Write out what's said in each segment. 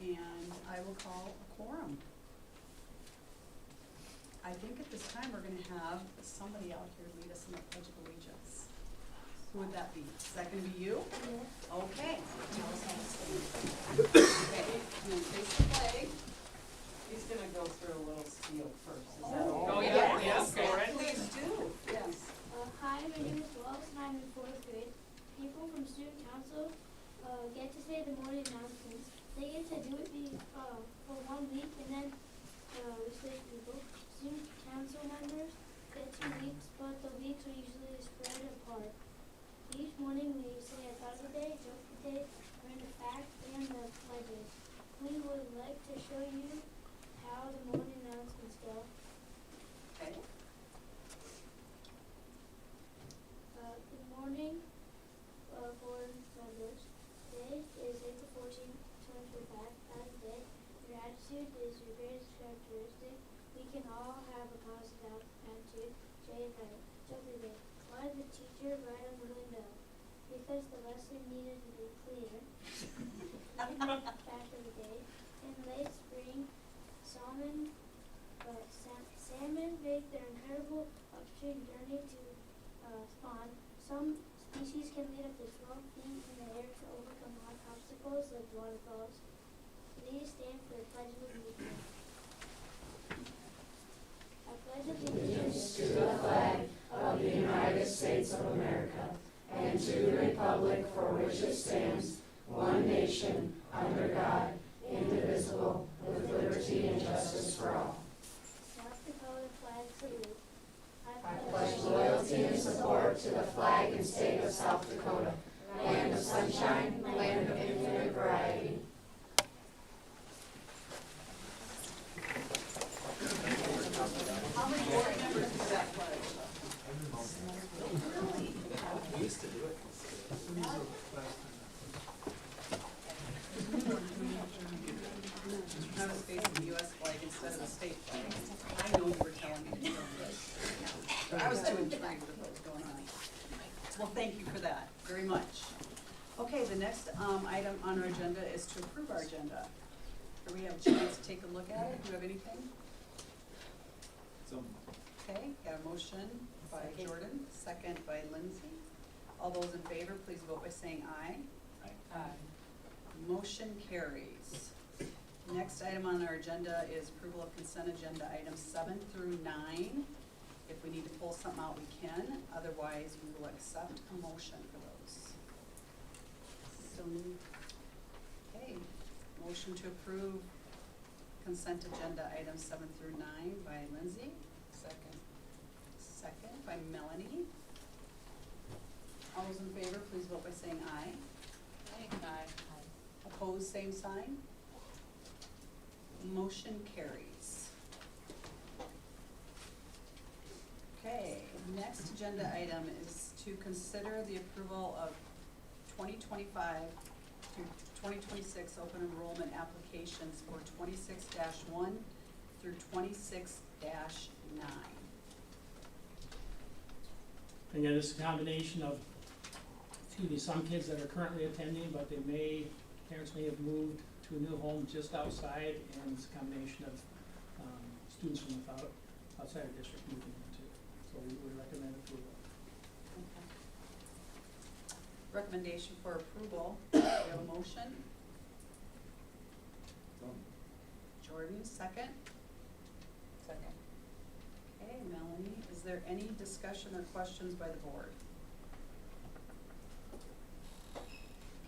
and I will call a quorum. I think at this time we're gonna have somebody out here lead us in the Pledge of Allegiance. Who would that be? Is that gonna be you? Yeah. Okay. Tell us how to stand. Okay, and then face the flag. He's gonna go through a little spiel first, is that Oh, all? yeah. Yes, go right Please do, yes. Hi, my name is Wells and I'm in 4th grade. People from student council get to say the morning announcements. They get to do it for 1 week and then we switch people. Student council members get 2 weeks, but the weeks are usually spread apart. Each morning we say a thought of the day, joke of the day, random fact, and the pledges. We would like to show you how the morning announcements go. Okay. Good morning, board members. Today is April 14th, 2025. As of day, your attitude is your greatest characteristic. We can all have a positive attitude. Joke of the day. Why did the teacher write on the window? Because the lesson needed to be clear. Fact of the day. In late spring, salmon make their incredible upstream journey to spawn. Some species can lead up to 12 feet in the air to overcome obstacles like waterfalls. Please stand for the Pledge of Allegiance. I pledge allegiance To the flag of the United States of America and to the republic for which it stands, one nation, under God, indivisible, with liberty and justice for all. South Dakota flag salute. I pledge loyalty and support to the flag and state of South Dakota, land of sunshine, land of infinite variety. How many board members do that pledge? Really? We used to do it. I was facing the US flag instead of the state flag. I know you were telling me to do this. I was too intrigued with what was going on. Well, thank you for that, very much. Okay, the next item on our agenda is to approve our agenda. Do we have a chance to take a look at it? Do you have anything? So, Okay, got a motion by Jordan, second by Lindsay. All those in favor, please vote by saying aye. Motion carries. Next item on our agenda is approval of consent agenda items 7 through 9. If we need to pull something out, we can. Otherwise, we will accept a motion for those. So, okay, motion to approve consent agenda items 7 through 9 by Lindsay. Second by Melanie. All those in favor, please vote by saying aye. Opposed, same sign. Motion carries. Okay, next agenda item is to consider the approval of 2025 to 2026 open enrollment applications for 26-1 through 26-9. Again, this is a combination of, some kids that are currently attending, but parents may have moved to a new home just outside, and it's a combination of students from outside of district moving into. So we would recommend approval. Okay. Recommendation for approval. Do we have a motion? Jordan, second. Okay, Melanie, is there any discussion or questions by the board?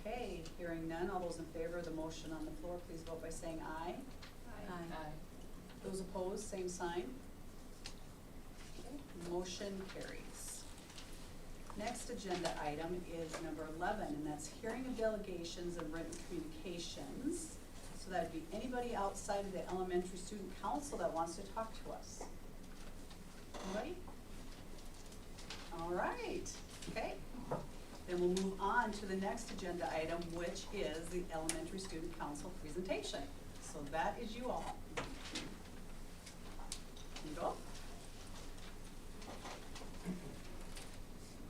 Okay, hearing none, all those in favor of the motion on the floor, please vote by saying aye. Aye. Those opposed, same sign. Okay, motion carries. Next agenda item is number 11, and that's hearing of delegations and written communications. So that'd be anybody outside of the elementary student council that wants to talk to us. Anybody? All right, okay. Then we'll move on to the next agenda item, which is the elementary student council presentation. So that is you all. You go.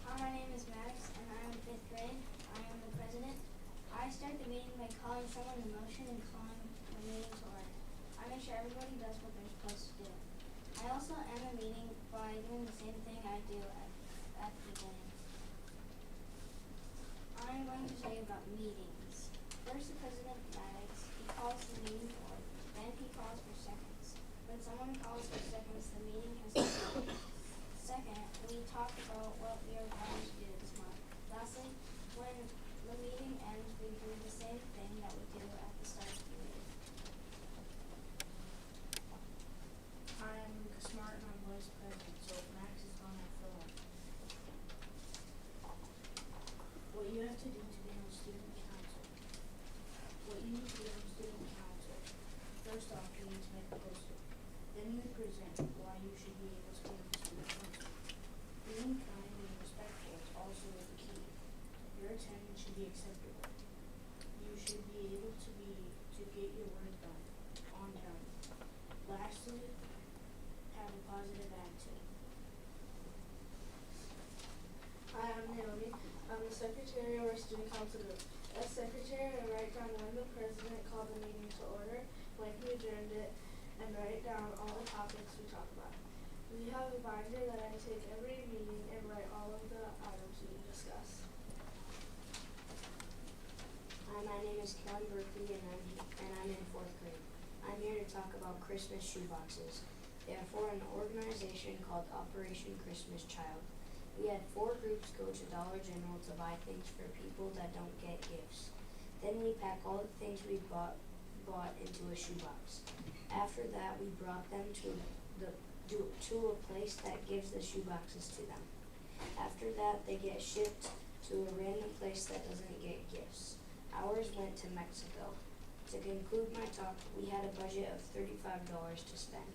Hi, my name is Max, and I am in 5th grade. I am the president. I start the meeting by calling someone to motion and calling sure everybody does what they're supposed to do. I also end a meeting by doing the same thing I do at the beginning. I'm going to tell you about meetings. First, the president flags. He calls the meeting to order. Then he calls for seconds. When someone calls for seconds, the meeting has started. Second, we talk about what we are going to do this month. Lastly, when the meeting ends, we do the same thing that we do at the start of the meeting. I'm Lucas Smart and I'm vice president, so if Max is gone, I fill in. What you have to do to be on student council. What you need to be on student council. First off, you need to make a poster. Then you present why you should be able to be on student council. Being kind and respectful is also the key. Your attendance should be acceptable. You should be able to get your work done on time. Lastly, have a positive attitude. Hi, I'm Naomi. I'm the secretary of our student council group. As secretary, I write down when the president called the meeting to order, when he adjourned it, and write down all the topics we talk about. We have a binder that I take every meeting and write all of the items we discuss. Hi, my name is Kelly Berkeley and I'm in 4th grade. I'm here to talk about Christmas shoeboxes. They are for an organization called Operation Christmas Child. We had 4 groups go to Dollar General to buy things for people that don't get gifts. Then we pack all the things we bought into a shoebox. After that, we brought them to a place that gives the shoeboxes to them. After that, they get shipped to a random place that doesn't get gifts. Ours went to Mexico. To conclude my talk, we had a budget of $35 to spend.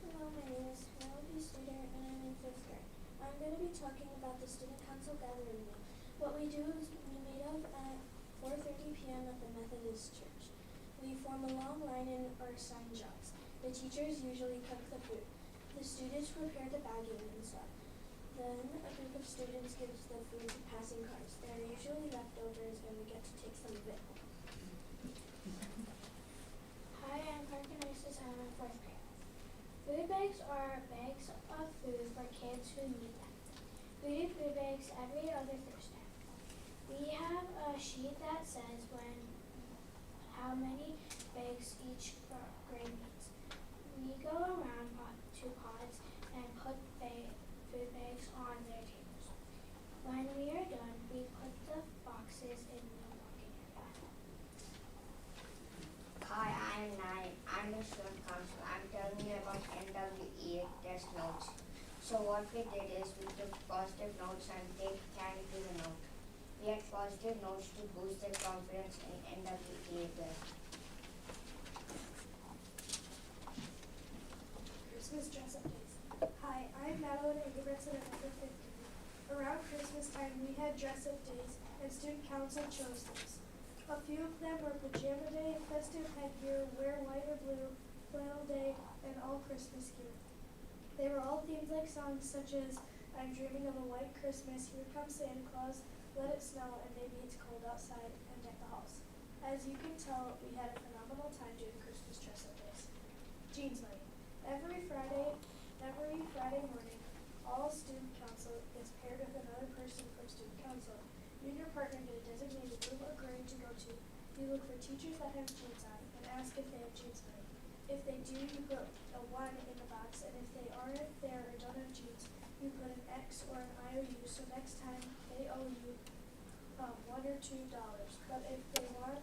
Hello, my name is Penelope Studer and I'm in 5th grade. I'm going to be talking about the student council gathering meal. What we do is we meet up at 4:30 p.m. at the Methodist Church. We form a long line in our assigned jobs. The teachers usually cook the food. The students prepare the bagging and stuff. Then a group of students gives the food to passing cards. There are usually leftovers and we get to take some of it home. Hi, I'm Parker Isis and I'm in 4th grade. Food bags are bags of food for kids who need them. We do food bags every other Thursday. We have a sheet that says how many bags each grade needs. We go around to pods and put food bags on their tables. When we are done, we put the boxes in the walking area. Hi, I'm Nai. I'm the student council. I'm telling you about NWEA test notes. So what we did is we took positive notes and gave candy to the note. We had positive notes to boost their confidence in NWEA test. Christmas dress-up days. Hi, I'm Madeline Ingebrigtsen and I'm in 5th grade. Around Christmas time, we had dress-up days and student council chose these. A few of them were pajama day, festive headgear, wear white or blue, flannel day, and all Christmas gear. They were all themed like songs such as I'm Dreaming of a White Christmas, Here Comes Santa Claus, Let It Snow, and Maybe It's Cold Outside, and Deck the Halls. As you can tell, we had a phenomenal time doing Christmas dress-up days. Jeans night. Every Friday morning, all student council is paired with another person from student council. You and your partner get a designated room or grade to go to. You look for teachers that have jeans on and ask if they have jeans night. If they do, you put a 1 in the box, and if they aren't there or don't have jeans, you put an X or an IOU, so next time they owe you $1 or $2. But if they want,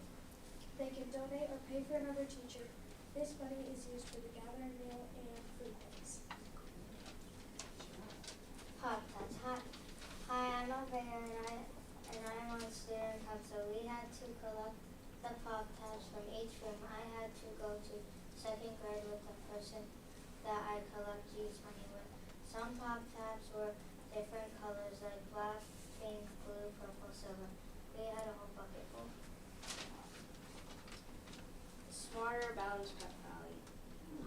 they can donate or pay for another teacher. This money is used for the gathering meal and food banks. Pop Tarts. Hi, I'm Abhay and I'm on student council. We had to collect the Pop Tarts from each room. I had to go to 2nd grade with the person that I collect G's money with. Some Pop Tarts were different colors like black, pink, blue, purple, silver. We had a whole bucket full. Smarter Balanced Pep Rally.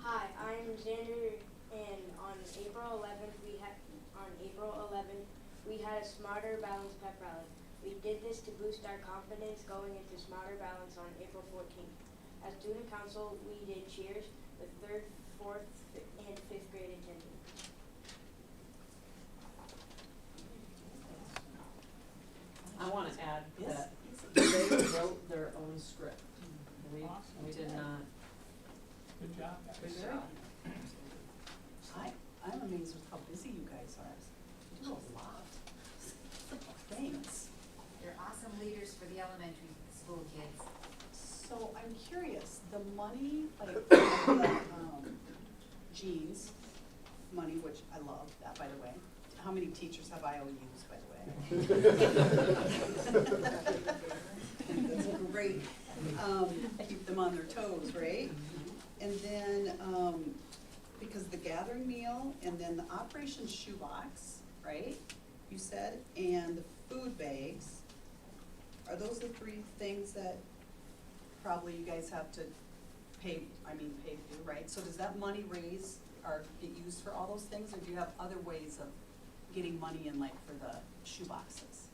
Hi, I'm Xander, and on April 11th we had a Smarter Balanced Pep Rally. We did this to boost our confidence going into Smarter Balance on April 14th. As student council, we did cheers with 3rd, 4th, and 5th grade attending. I wanna add that they wrote their own script. We did not. Good job, guys. Good job. I'm amazed with how busy you guys are. You do a lot. Thanks. You're awesome leaders for the elementary school kids. So I'm curious, the money, like, the, jeans money, which I love that, by the way. How many teachers have IOUs, by the way? That's great. Keep them on their toes, right? And then, because the gathering meal and then the Operation Shoebox, right? You said, and the food bags, are those the three things that probably you guys have to pay to do, right? So does that money raise or get used for all those things, or do you have other ways of getting money in, like for the shoe boxes?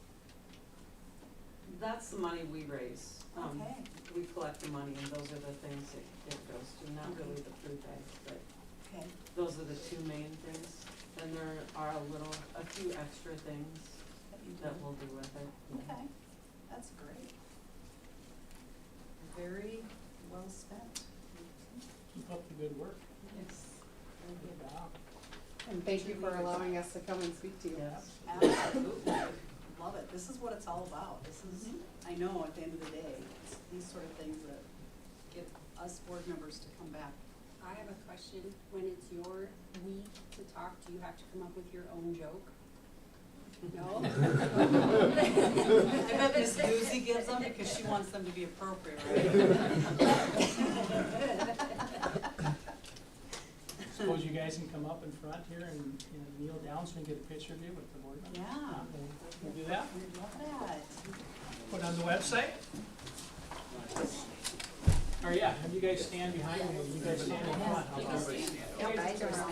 That's the money we raise. Okay. We collect the money and those are the things it goes to, not really the food bags, but Okay. those are the two main things. And there are a few extra things That you do? that we'll do with it. Okay, that's great. Very well spent. Keep up the good work. Yes. Good job. And thank you for allowing us to come and speak to you. Yes. Absolutely. Love it. This is what it's all about. This is, I know at the end of the day, it's these sort of things that get us board members to come back. I have a question. When it's your week to talk, do you have to come up with your own joke? No? I bet Miss Doozy gives them because she wants them to be appropriate, right? Suppose you guys can come up in front here and kneel down so we can get a picture of you with the board member. Yeah. We'll do that. Love that. Put on the website. Or yeah, have you guys stand behind me, you guys stand in front. How's everybody stand? Yep, I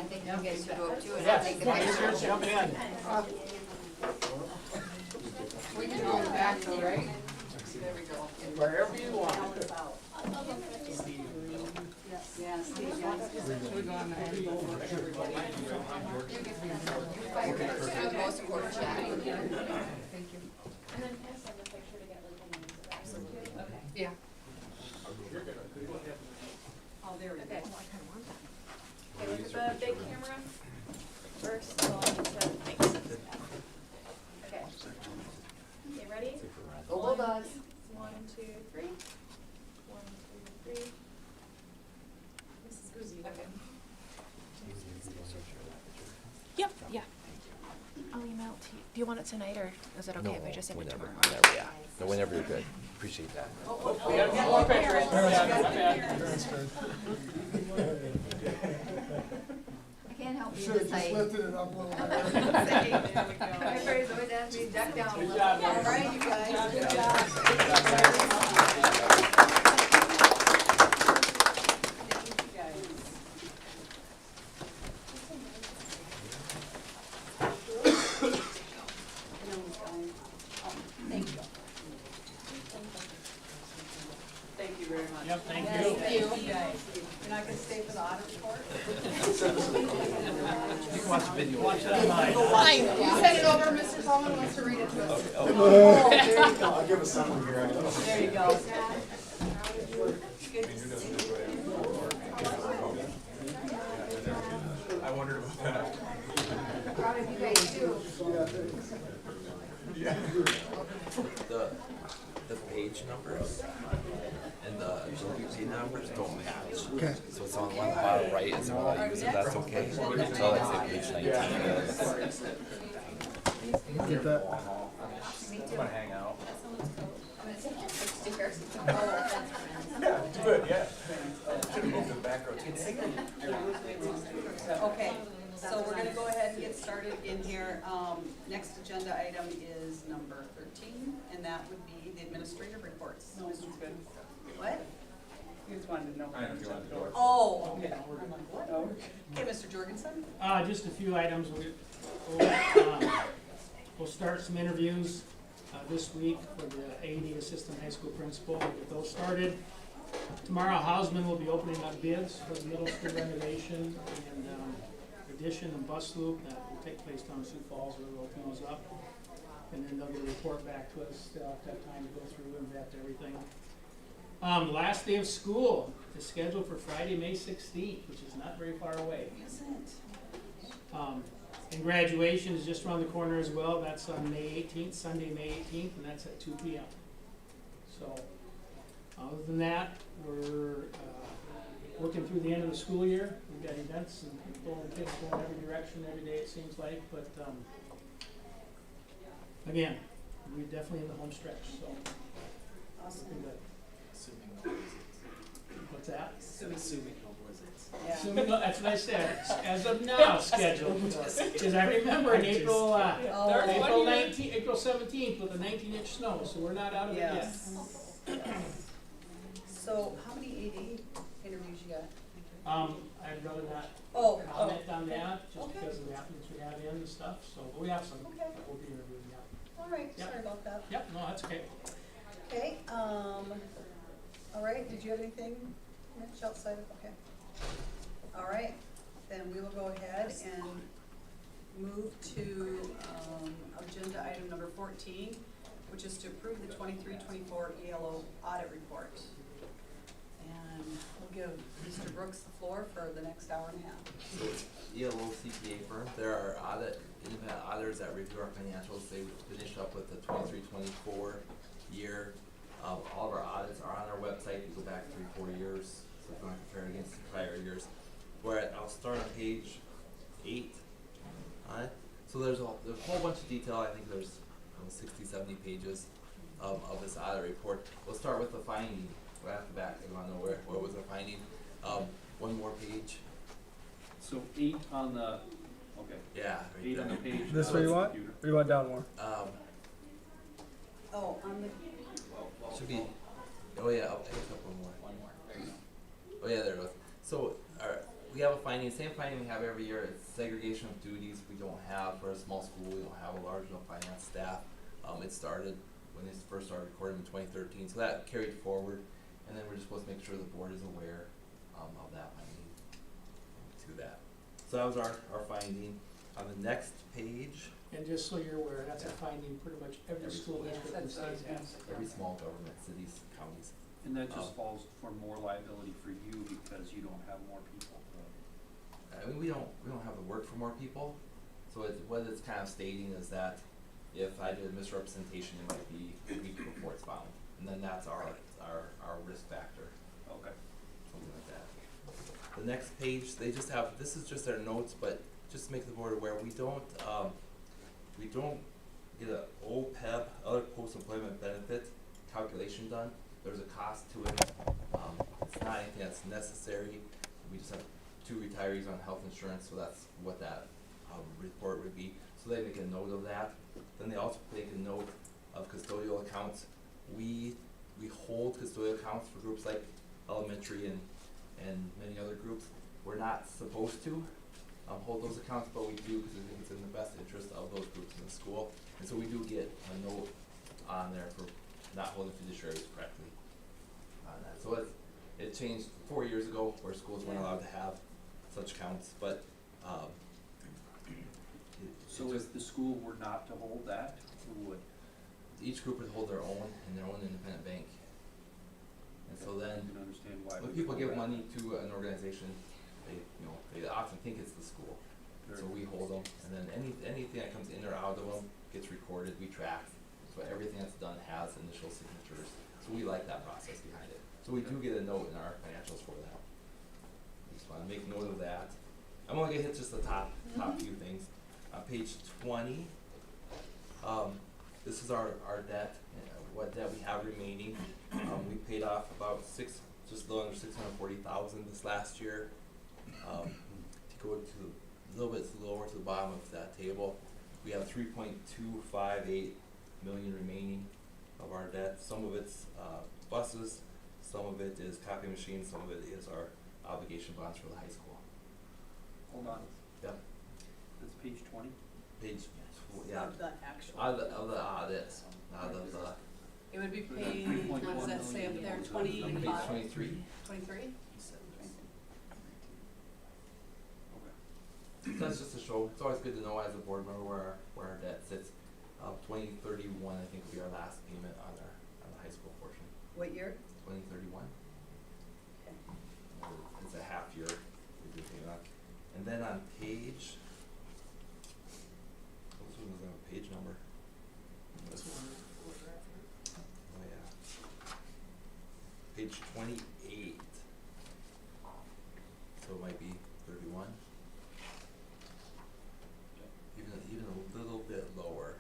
think you guys should go up too, and Yeah, I'll take the picture. come jump in. We can go back though, right? There we go. Wherever you want. Balance out. Yes, yes, Steve, yes. We go on the end. Most important chat. Thank you. And then pass on the picture to get like the names of absolutely. Okay. Yeah. Oh, there we go. Okay. Okay, look at the big camera first, so I need to, thanks. Okay. Okay, ready? Go Bulldogs. 1, 2, 3. 1, 2, 3. Mrs. Guzzi. Okay. Yep, yeah. I'll email it to you. Do you want it tonight, or is it okay if I just send it tomorrow? Whenever, yeah. No, whenever you're good. Appreciate that. We gotta get more pictures. I can't help you this height. it up a little Everybody's always asking me to duck down a Good little. job, All guys. right, you guys, good job. Thank you, guys. Thank you. Thank you very much. Yep, thank Yes, you. thank you guys. You're not gonna stay for the audit report? You can watch the video. Watch it online. You send it over, Mr. Coleman wants to read it to us. Oh, there you go. I'll give a summary here. There you go. Good to see you. I wondered about that. Proud of you guys too. The page numbers and the UC numbers don't match. Okay. So it's on one bottom right, it's one I use, if that's okay. So like say page 19 is. Get that. I'm gonna hang out. Yeah, do it, yeah. Should have moved to the back row too. Okay, so we're gonna go ahead and get started in here. Next agenda item is number 13, and that would be the administrative reports. No, this one's good. What? You just wanted to know. I know if you wanted to do it. Oh, okay. I'm like, what? Okay, Mr. Jorgensen? Just a few items. We'll start some interviews. this week for the AD assistant high school principal. We'll get those started. Tomorrow, Hausman will be opening up bids for the middle school renovation and addition and bus loop that will take place down in Sioux Falls where we'll open those up. And then they'll get a report back to us. They'll have to have time to go through and vet everything. Last day of school is scheduled for Friday, May 16th, which is not very far away. Isn't? And graduation is just around the corner as well. That's on May 18th, Sunday, May 18th, and that's at 2 p.m. So, other than that, we're working through the end of the school year. We've got events and people and kids going every direction every day, it seems like. But again, we're definitely in the home stretch. So, Awesome. looking good. Assuming no visits. What's that? Assuming no visits. Yeah. Assuming, that's what I said. As of now, scheduled. Because I remember in April, April 19th, April 17th with a 19-inch snow, so we're not out of it yet. Yes. So, how many AD interviews you got? I'd rather not Oh, comment on that, just Okay. because of the applicants we have in and stuff, so, but we have some Okay. that we'll be interviewing, yeah. all right, Yep. sorry about that. Yep, no, that's okay. Okay, all right, did you have anything, Mitch, outside of, okay. All right, then we will go ahead and move to, agenda item number 14, which is to approve the 23-24 ELO audit report. And we'll give Mr. Brooks the floor for the next hour and a half. So ELO CPA firm, there are independent auditors that review our financials. They finished up with the 23-24 year. All of our audits are on our website. You go back 3-4 years, so if you want to compare against the prior years. I'll start on page 8 on it. So there's a whole bunch of detail. I think there's 60-70 pages of this audit report. We'll start with the finding. Right off the bat, you want to know where was the finding? One more page. So 8 on the, okay, Yeah. Right 8 there. on the page. This way you want? Computer. Or you want down more? Oh, on the, Should be. Oh yeah, I'll take a couple more. One more, there you go. Oh yeah, there it goes. So we have a finding, same finding we have every year. It's segregation of duties. We don't have, for a small school, we don't have a large enough finance staff. It started when they first started recording in 2013, so that carried forward. And then we're just supposed to make sure the board is aware of that finding to that. So that was our finding. On the next page, And just so you're aware, that's a finding pretty much every school district in the state has. every small government, cities, counties. And that just falls for more liability for you because you don't have more people. I mean, we don't have to work for more people. So what it's kind of stating is that if I did misrepresentation, it might be a week before it's found. And then that's our risk factor, Okay. something like that. The next page, they just have, this is just their notes, but just to make the board aware, we don't get a OPEB, other post-employment benefit calculation done. There's a cost to it. It's not anything that's necessary. We just have 2 retirees on health insurance, so that's what that report would be. So they make a note of that. Then they also make a note of custodial accounts. We hold custodial accounts for groups like elementary and many other groups. We're not supposed to hold those accounts, but we do because we think it's in the best interest of those groups in the school. And so we do get a note on there for not holding fiduciaries correctly on that. So it changed 4 years ago where schools weren't allowed to have such accounts, but So if the school were not to hold that, who would? each group would hold their own in their own independent bank. And so I then can understand why. when we people hold give that. money to an organization, they often think it's the school. So we hold them, and then anything that comes in or out of them gets recorded, we track. So everything that's done has initial signatures. So we like that process behind it. So we do get a note in our financials for that. Just wanna make note of that. I'm only gonna hit just the top few things. On page 20, this is our debt, what debt we have remaining. We paid off about just a little under $640,000 this last year. To go to a little bit lower to the bottom of that table, we have 3.258 million remaining of our debt. Some of it's buses, some of it is copy machines, some of it is our obligation bonds for the high school. Hold on, Yep. that's page 20? Page Yeah. Of the actual. Out of the audit, out of the, It would be paid, what does that say up there, page 25? 23. 23? So that's just to show, it's always good to know as a board member where our debt sits. 2031, I think, will be our last payment on the high school portion. What year? 2031. Okay. It's a half year we do payment on. And then on page, this one doesn't have a page number. Oh yeah. Page 28. So it might be 31. Even a little bit lower.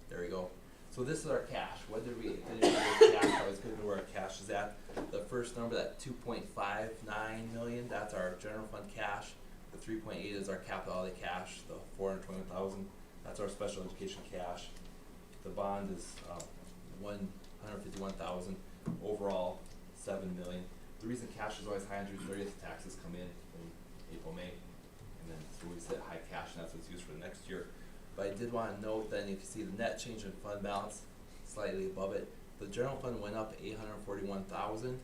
There we go. So this is our cash. What did we cash? I was good to know where our cash is at. The first number, that 2.59 million, that's our general fund cash. The 3.8 is our capital outlay cash. The 421,000, that's our special education cash. The bond is 151,000. Overall, 7 million. The reason cash is always high on June 30th, taxes come in April, May. And then so we set high cash, and that's what's used for the next year. But I did want to note that if you see the net change in fund balance slightly above it, the general fund went up 841,000.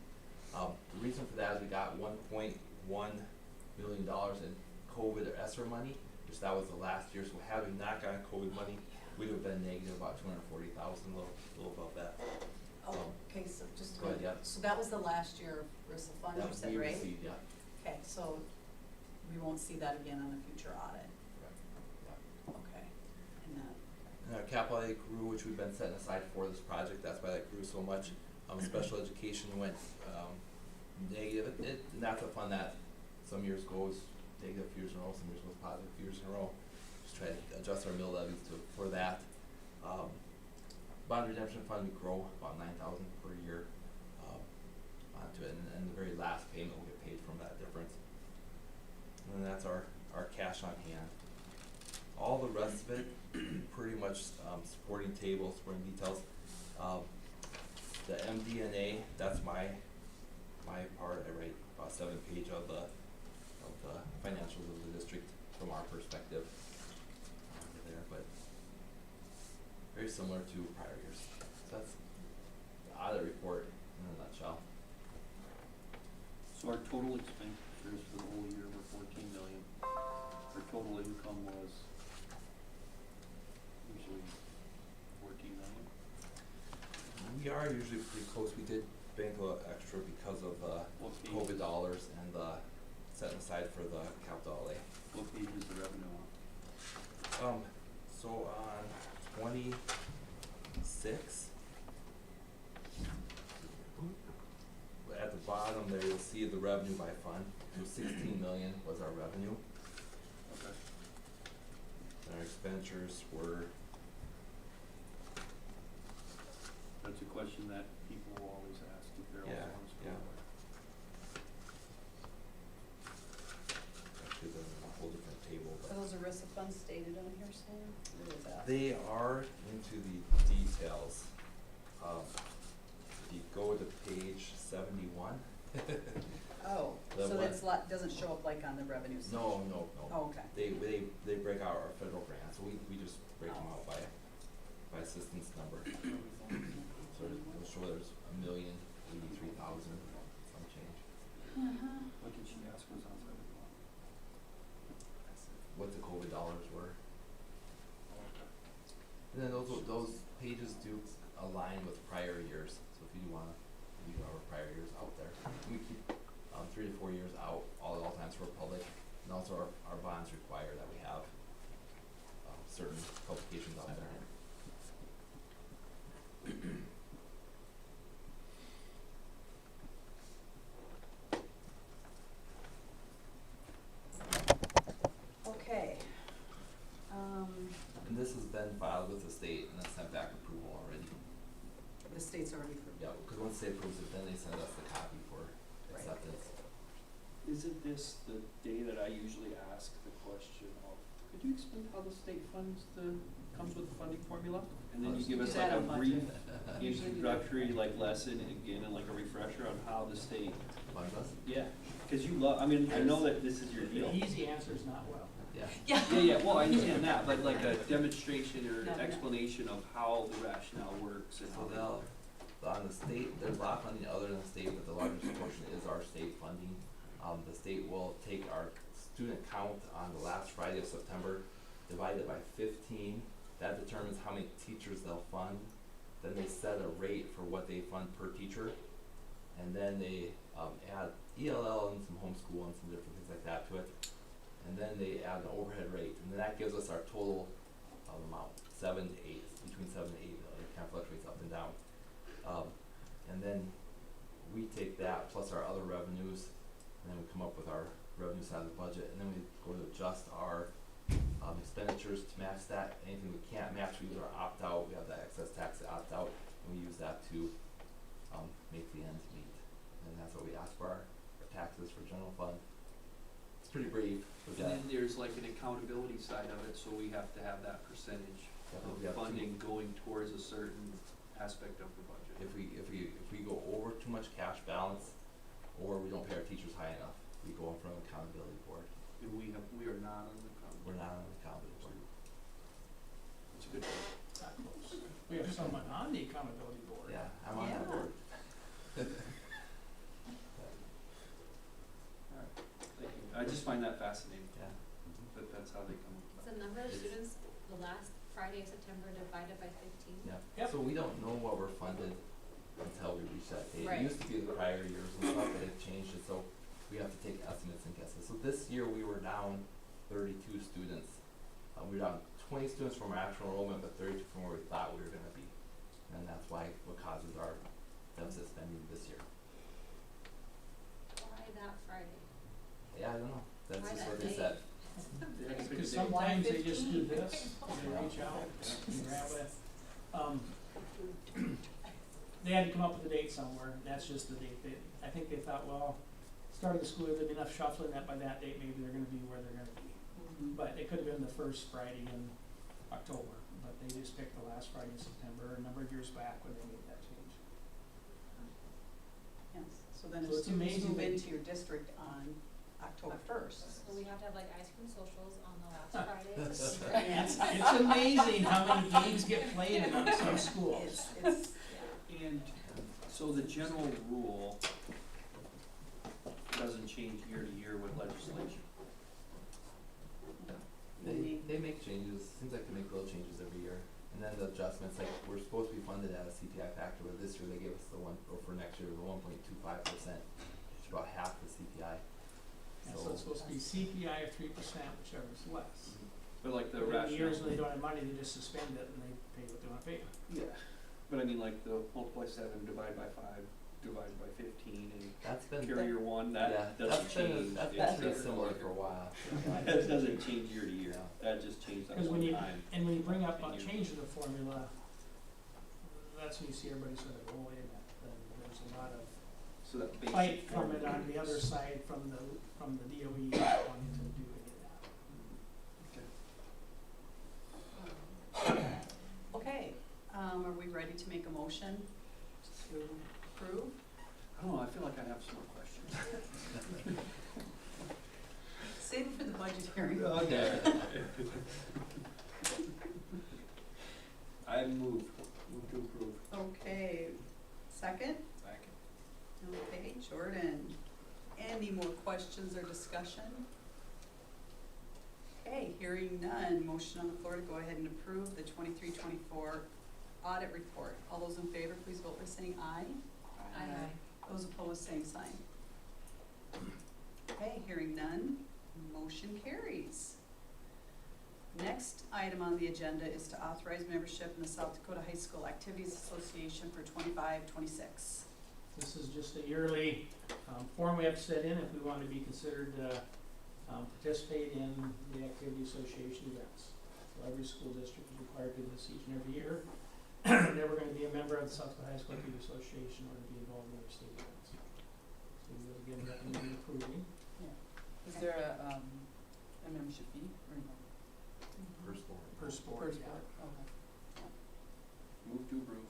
The reason for that is we got $1.1 million in COVID or ESSER money, which that was the last year. So having not gotten COVID money, we'd have been negative about 240,000, a little above that. Oh, okay, so just a Go ahead, minute. yeah. So that was the last year of RISA funds, you said, we right? received, yeah. Okay, so we won't see that again on a future audit. Yeah. Okay. And that, And our capital outlay grew, which we've been setting aside for this project. That's why that grew so much. Special education went negative. And that's a fund that some years goes negative a few years in a row, some years goes positive a few years in a row. Just try to adjust our mill levies for that. Bond redemption fund, we grow about 9,000 per year onto it, and the very last payment will get paid from that difference. And then that's our cash on hand. All the rest of it, pretty much supporting tables, supporting details. The MD&A, that's my part. I write about 7 pages of the financials of the district from our perspective there, but very similar to prior years. So that's the audit report in a nutshell. So our total expenditures for the whole year were 14 million. Our total income was usually 14 million. We are usually pretty close. We did bank a little extra because of COVID dollars and the setting aside for the capital outlay. What page is the revenue on? So on 26, at the bottom there you'll see the revenue by fund. So 16 million was our revenue. Okay. And our expenditures were. That's a question that people will always ask if they're Yeah, also on school. yeah. Actually, there's a whole different table. are those ERISA funds stated on here, Sam? Where is that? They are into the details. If you go to page 71. Oh, The so one- that's doesn't show up like on the revenue section? No. Oh, okay. They break out our federal grants, so we just break them out by assistance number. So it'll show there's 1,083,000 some change. What did she ask was on 71? What the COVID dollars were. Oh, okay. And then those pages do align with prior years. So if you do wanna, we do our prior years out there. We keep 3 to 4 years out all times for public, and also our bonds require that we have certain publications out there. Okay. And this has been filed with the state and then sent back approval already. The state's already approved. Yeah, because once they approve it, then they send us the copy for Right. acceptance. Isn't this the day that I usually ask the question of, could you explain how the state funds comes with the funding formula? And then you give us Do like that a on brief budget. Usually do that. introductory lesson again and like a refresher on how the state, Funds us? yeah, cause you love, I mean, I know that this is your The deal. easy answer is not well. Yeah. Yeah, well, I understand that, but like a demonstration or No, no. explanation of how the rationale works and So how they. they'll, on the state, there's a lot of funding other than the state, but the largest portion is our state funding. The state will take our student count on the last Friday of September, divide it by 15. That determines how many teachers they'll fund. Then they set a rate for what they fund per teacher. And then they add ELL and some homeschool and some different things like that to it. And then they add an overhead rate. And then that gives us our total amount, 7 to 8, between 7 to 8 million. It kind of fluctuates up and down. And then we take that plus our other revenues, and then we come up with our revenue side of the budget, and then we go to adjust our expenditures to match that. Anything we can't match, we use our opt-out. We have that excess tax opt-out, and we use that to make the ends meet. And that's what we ask for our taxes for general fund. It's pretty brief. And then there's like an accountability side of it, so we have to have that percentage of funding going towards a certain aspect of the budget. If we go over too much cash balance, or we don't pay our teachers high enough, we go in front of accountability board. And we are not on the We're not on the accountability board. It's a good thing. Not close. We have someone on the accountability board. Yeah, I'm on that board. Alright, thank you. I just find that fascinating, Yeah. that that's how they come up with The number of students the last Friday of September divided by 15. Yeah. Yep. So we don't know what we're funded until we reach that date. Right. It used to be the prior years and stuff, but they've changed it, so we have to take estimates and guesses. So this year we were down 32 students. We were down 20 students from our actual enrollment, but 32 from where we thought we were gonna be. And that's what causes our deficit spending this year. Why that Friday? Yeah, I don't know. That's Why just that what they date? said. Because sometimes they just do this, they reach out and grab it. They had to come up with a date somewhere, and that's just the date. I think they thought, well, start of the school year, there'd be enough shuffling that by that date, maybe they're gonna be where they're gonna be. But it could have been the first Friday in October, but they just picked the last Friday in September, a number of years back when they made that change. Yes, so then So if it's students amazing move that- into your district on October 1st. So we have to have like ice cream socials on the last Friday. It's amazing how many games get played among some schools. It's, And so the general rule doesn't change year to year with legislation. They make changes, seems like they make little changes every year. And then the adjustments, like, we're supposed to be funded at a CPI factor, but this year they gave us or for next year, the 1.25%, which is about half the CPI. And so it's supposed to be CPI of 3%, whichever is less. But like the In the years when they rationale. don't have money, they just suspend it and they pay what they wanna pay. Yeah, but I mean like the multiply 7, divide by 5, divide by 15, and That's been, carrier 1, that doesn't change. That's It's been pretty just similar like- for a while. That doesn't change year to year, Yeah. that just changed that Because when one you, time. and when you bring up And you- changing the formula, that's when you see everybody sort of go, wait a minute, then there's a lot of So that basic fight from it formula on the other is- side, from the DOE not wanting to do any of that. okay, are we ready to make a motion to approve? I don't know, I feel like I have some more questions. Save it for the budget hearing. Okay. I move to approve. Okay, second? Okay, Jordan. Any more questions or discussion? Okay, hearing none, motion on the floor to go ahead and approve the 23-24 audit report. All those in favor, please vote by saying aye. Aye. Those opposed, same sign. Okay, hearing none, motion carries. Next item on the agenda is to authorize membership in the South Dakota High School Activities Association for 25-26. This is just a yearly form we have to set in if we want to be considered participate in the activity association events. So every school district is required to do this each and every year. Never going to be a member of the South Dakota High School Activity Association or to be involved in other state events. So we will again recommend approving. Is there a membership fee or no? Per sport. Per sport. Per yeah. sport, okay. Move to approve.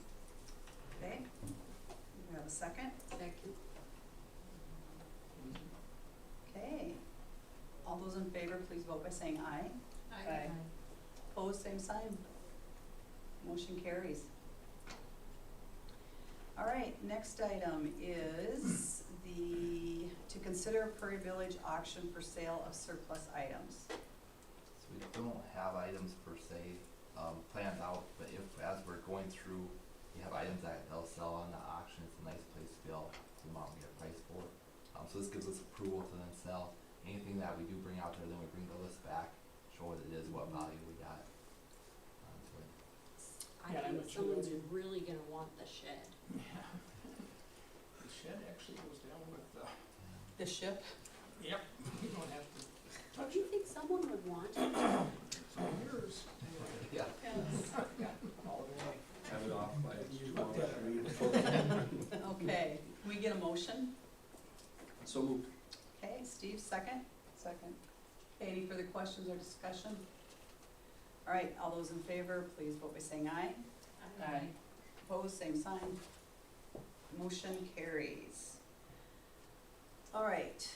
Okay, we have a second? Second. Okay. All those those in favor, please vote by saying aye. Aye. Opposed, same sign. Motion carries. All right, next item is to consider Prairie Village auction for sale of surplus items. So we don't have items per se, planned out, but if, as we're going through, we have items that they'll sell on the auction, it's a nice place to be able to amount we get a price for. So this gives us approval to then sell anything that we do bring out there, then we bring the list back, show what it is, what value we got. So Yeah, I'm I think not sure someone's what really gonna want the shed. Yeah. The shed actually goes down with the, The ship? yep, you don't have to Don't touch you it. think someone would want it? So here's, anyway. yeah. All the way. Have it off by You tomorrow looked at it. afternoon. Okay, can we get a motion? So moved. Okay, Steve, second? Second. Okay, any further questions or discussion? All right, all those in favor, please vote by saying aye. Aye. Opposed, same sign. Motion carries. All right,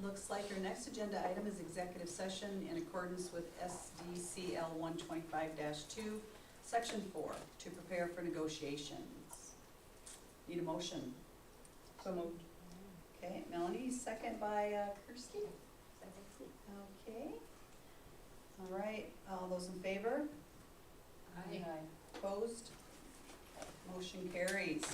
looks like our next agenda item is executive session in accordance with SDCL 125-2, Section 4, to prepare for negotiations. Need a motion? So moved. Okay, Melanie, second by Kirsty. Okay. All right, all those in favor? Aye. Opposed? Motion carries.